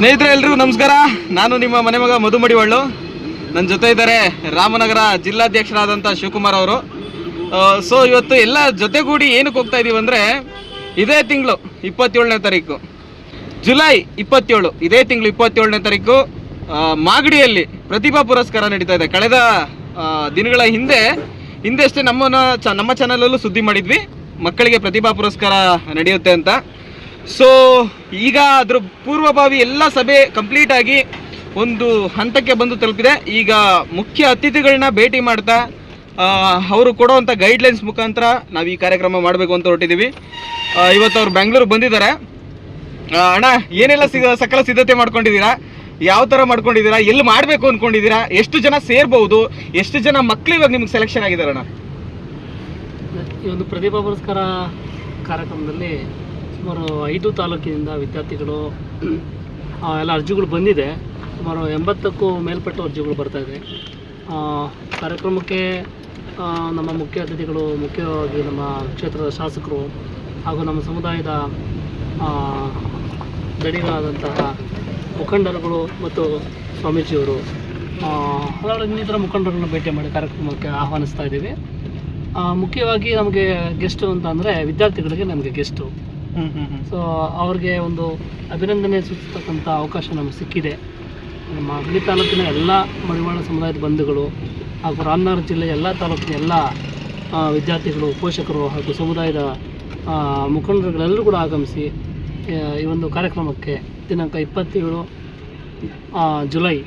ಸ್ನೇಹಿತರೆ ಎಲ್ರಿಗೂ ನಮಸ್ಕಾರ. ನಾನು ನಿಮ್ಮ ಮನೆ ಮಗ ಮಧು ಮಡಿವಾಳು. ನನ್ನ ಜೊತೆ ಇದ್ದಾರೆ ರಾಮನಗರ ಜಿಲ್ಲಾಧ್ಯಕ್ಷರಾದಂಥ ಶಿವಕುಮಾರ್ ಅವರು. ಸೊ ಇವತ್ತು ಎಲ್ಲ ಜೊತೆಗೂಡಿ ಏನಕ್ಕೆ ಹೋಗ್ತಾ ಇದ್ದೀವಿ ಅಂದರೆ, ಇದೇ ತಿಂಗಳು 27ನೇ ತಾರೀಕು ಜುಲೈ 27, ಇದೇ ತಿಂಗಳು 27ನೇ ತಾರೀಕು ಮಾಗಡಿಯಲ್ಲಿ ಪ್ರತಿಭಾ ಪುರಸ್ಕಾರ ನಡೀತಾ ಇದೆ. ಕಳೆದ ದಿನಗಳ ಹಿಂದೆಷ್ಟೇ ನಮ್ಮ ಚಾನಲಲ್ಲೂ ಸುದ್ದಿ ಮಾಡಿದ್ವಿ, ಮಕ್ಕಳಿಗೆ ಪ್ರತಿಭಾ ಪುರಸ್ಕಾರ ನಡೆಯುತ್ತೆ ಅಂತ. ಸೊ ಈಗ ಅದ್ರ ಪೂರ್ವಭಾವಿ ಎಲ್ಲ ಸಭೆ ಕಂಪ್ಲೀಟ್ ಆಗಿ ಒಂದು ಹಂತಕ್ಕೆ ಬಂದು ತಲುಪಿದೆ. ಈಗ ಮುಖ್ಯ ಅತಿಥಿಗಳನ್ನ ಭೇಟಿ ಮಾಡ್ತಾ ಅವರು ಕೊಡುವಂಥ ಗೈಡ್ಲೈನ್ಸ್ ಮುಖಾಂತರ ನಾವು ಈ ಕಾರ್ಯಕ್ರಮ ಮಾಡಬೇಕು ಅಂತ ಹೊರಟಿದ್ದೀವಿ. ಇವತ್ತು ಅವ್ರು ಬೆಂಗಳೂರಿಗೆ ಬಂದಿದ್ದಾರೆ. ಅಣ್ಣ, ಏನೆಲ್ಲ ಸಕಲ ಸಿದ್ಧತೆ ಮಾಡ್ಕೊಂಡಿದ್ದೀರಾ? ಯಾವ ಥರ ಮಾಡ್ಕೊಂಡಿದ್ದೀರಾ? ಎಲ್ಲಿ ಮಾಡಬೇಕು ಅಂದ್ಕೊಂಡಿದ್ದೀರಾ? ಎಷ್ಟು ಜನ ಸೇರ್ಬೋದು? ಎಷ್ಟು ಜನ ಮಕ್ಕಳು ಇವಾಗ ನಿಮ್ಗೆ ಸೆಲೆಕ್ಷನ್ ಆಗಿದ್ದಾರೆ ಅಣ್ಣ? ಈ ಒಂದು ಪ್ರತಿಭಾ ಪುರಸ್ಕಾರ ಕಾರ್ಯಕ್ರಮದಲ್ಲಿ ಸುಮಾರು 5 ತಾಲೂಕಿನಿಂದ ವಿದ್ಯಾರ್ಥಿಗಳು ಎಲ್ಲ ಅರ್ಜಿಗಳು ಬಂದಿದೆ. ಸುಮಾರು 80ಕ್ಕೂ ಮೇಲ್ಪಟ್ಟ ಅರ್ಜಿಗಳು ಬರ್ತಾಯಿದೆ. ಕಾರ್ಯಕ್ರಮಕ್ಕೆ ನಮ್ಮ ಮುಖ್ಯ ಅತಿಥಿಗಳು ಮುಖ್ಯವಾಗಿ ನಮ್ಮ ಕ್ಷೇತ್ರದ ಶಾಸಕರು ಹಾಗೂ ನಮ್ಮ ಸಮುದಾಯದ ದಣಿಗಳಾದಂತಹ ಮುಖಂಡರುಗಳು ಮತ್ತು ಸ್ವಾಮೀಜಿಯವರು ಹಲವಾರು ಇನ್ನಿತರ ಮುಖಂಡರನ್ನು ಭೇಟಿ ಮಾಡಿ ಕಾರ್ಯಕ್ರಮಕ್ಕೆ ಆಹ್ವಾನಿಸ್ತಾ ಇದ್ದೀವಿ. ಮುಖ್ಯವಾಗಿ ನಮಗೆ ಗೆಸ್ಟು ಅಂತ ಅಂದರೆ ವಿದ್ಯಾರ್ಥಿಗಳಿಗೆ ನಮಗೆ ಗೆಸ್ಟು. ಸೊ ಅವ್ರಿಗೆ ಒಂದು ಅಭಿನಂದನೆ ಸೂಚಿಸ್ತಕ್ಕಂಥ ಅವಕಾಶ ನಮಗೆ ಸಿಕ್ಕಿದೆ. ನಮ್ಮ ಮಾಗಡಿ ತಾಲೂಕಿನ ಎಲ್ಲ ಮಡಿವಾಳ ಸಮುದಾಯದ ಬಂಧುಗಳು ಹಾಗೂ ರಾಮನಗರ ಜಿಲ್ಲೆಯ ಎಲ್ಲ ತಾಲೂಕಿನ ಎಲ್ಲ ವಿದ್ಯಾರ್ಥಿಗಳು, ಪೋಷಕರು ಹಾಗೂ ಸಮುದಾಯದ ಮುಖಂಡರುಗಳೆಲ್ಲರೂ ಕೂಡ ಆಗಮಿಸಿ ಈ ಒಂದು ಕಾರ್ಯಕ್ರಮಕ್ಕೆ ದಿನಾಂಕ 27 ಜುಲೈ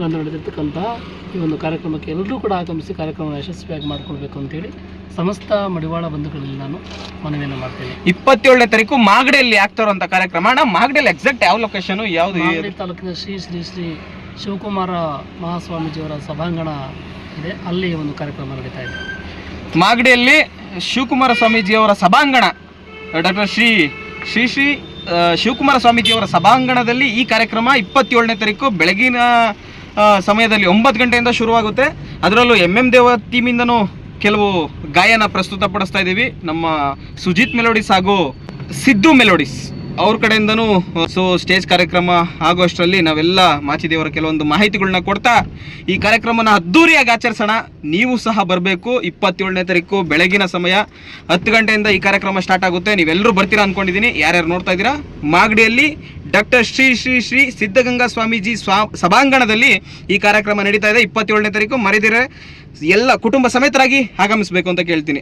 ರಂದು ನಡೆದಿರ್ತಕ್ಕಂತಹ ಈ ಒಂದು ಕಾರ್ಯಕ್ರಮಕ್ಕೆ ಎಲ್ಲರೂ ಕೂಡ ಆಗಮಿಸಿ ಕಾರ್ಯಕ್ರಮವನ್ನು ಯಶಸ್ವಿಯಾಗಿ ಮಾಡಿಕೊಳ್ಬೇಕು ಅಂತೇಳಿ ಸಮಸ್ತ ಮಡಿವಾಳ ಬಂಧುಗಳಲ್ಲಿ ನಾನು ಮನವಿಯನ್ನು ಮಾಡ್ತೇನೆ. 27ನೇ ತಾರೀಕು ಮಾಗಡಿಯಲ್ಲಿ ಆಗ್ತಾರಂಥ ಕಾರ್ಯಕ್ರಮ. ಮಾಗಡಿಯಲ್ಲಿ ಎಕ್ಸಾಕ್ಟ್ ಯಾವ ಲೊಕೇಶನ್ ಯಾವುದು? ಮಾಗಡಿ ತಾಲೂಕಿನ ಶ್ರೀ ಶಿವಕುಮಾರ ಮಹಾಸ್ವಾಮೀಜಿಯವರ ಸಭಾಂಗಣ ಇದೆ, ಅಲ್ಲಿ ಒಂದು ಕಾರ್ಯಕ್ರಮ ನಡೀತಾ ಇದೆ. ಮಾಗಡಿಯಲ್ಲಿ ಶಿವಕುಮಾರ ಸ್ವಾಮೀಜಿಯವರ ಸಭಾಂಗಣ, ಡಾಕ್ಟರ್ ಶ್ರೀ ಶಿವಕುಮಾರ ಸ್ವಾಮೀಜಿಯವರ ಸಭಾಂಗಣದಲ್ಲಿ ಈ ಕಾರ್ಯಕ್ರಮ 27ನೇ ತಾರೀಕು ಬೆಳಗಿನ ಸಮಯದಲ್ಲಿ 9 ಗಂಟೆಯಿಂದ ಶುರುವಾಗುತ್ತೆ. ಅದರಲ್ಲೂ ದೇವ ಟೀಮಿಂದನೂ ಕೆಲವು ಗಾಯನ ಪ್ರಸ್ತುತಪಡಿಸ್ತಾ ಇದ್ದೀವಿ. ನಮ್ಮ ಸುಜಿತ್ ಮೆಲೋಡಿಸ್ ಹಾಗೂ ಸಿದ್ದು ಮೆಲೋಡಿಸ್ ಅವ್ರ ಕಡೆಯಿಂದನೂ ಸೊ ಸ್ಟೇಜ್ ಕಾರ್ಯಕ್ರಮ ಆಗೋಷ್ಟರಲ್ಲಿ ನಾವೆಲ್ಲ ಮಾಚಿದೇವರ ಕೆಲವೊಂದು ಮಾಹಿತಿಗಳನ್ನ ಕೊಡ್ತಾ ಈ ಕಾರ್ಯಕ್ರಮನ ಅದ್ದೂರಿಯಾಗಿ ಆಚರಿಸೋಣ. ನೀವು ಸಹ ಬರಬೇಕು. 27ನೇ ತಾರೀಕು ಬೆಳಗಿನ ಸಮಯ 10 ಗಂಟೆಯಿಂದ ಈ ಕಾರ್ಯಕ್ರಮ ಸ್ಟಾರ್ಟ್ ಆಗುತ್ತೆ. ನೀವೆಲ್ಲರೂ ಬರ್ತೀರಾ ಅಂದ್ಕೊಂಡಿದ್ದೀನಿ. ಯಾರ್ಯಾರು ನೋಡ್ತಾ ಇದ್ದೀರಾ, ಮಾಗಡಿಯಲ್ಲಿ ಡಾಕ್ಟರ್ ಶ್ರೀ ಸಿದ್ಧಗಂಗಾ ಸ್ವಾಮೀಜಿ ಸಭಾಂಗಣದಲ್ಲಿ ಈ ಕಾರ್ಯಕ್ರಮ ನಡೀತಾ ಇದೆ. 27ನೇ ತಾರೀಕು ಮರೆದಿರೆ ಎಲ್ಲ ಕುಟುಂಬ ಸಮೇತರಾಗಿ ಆಗಮಿಸಬೇಕು ಅಂತ ಕೇಳ್ತೀನಿ.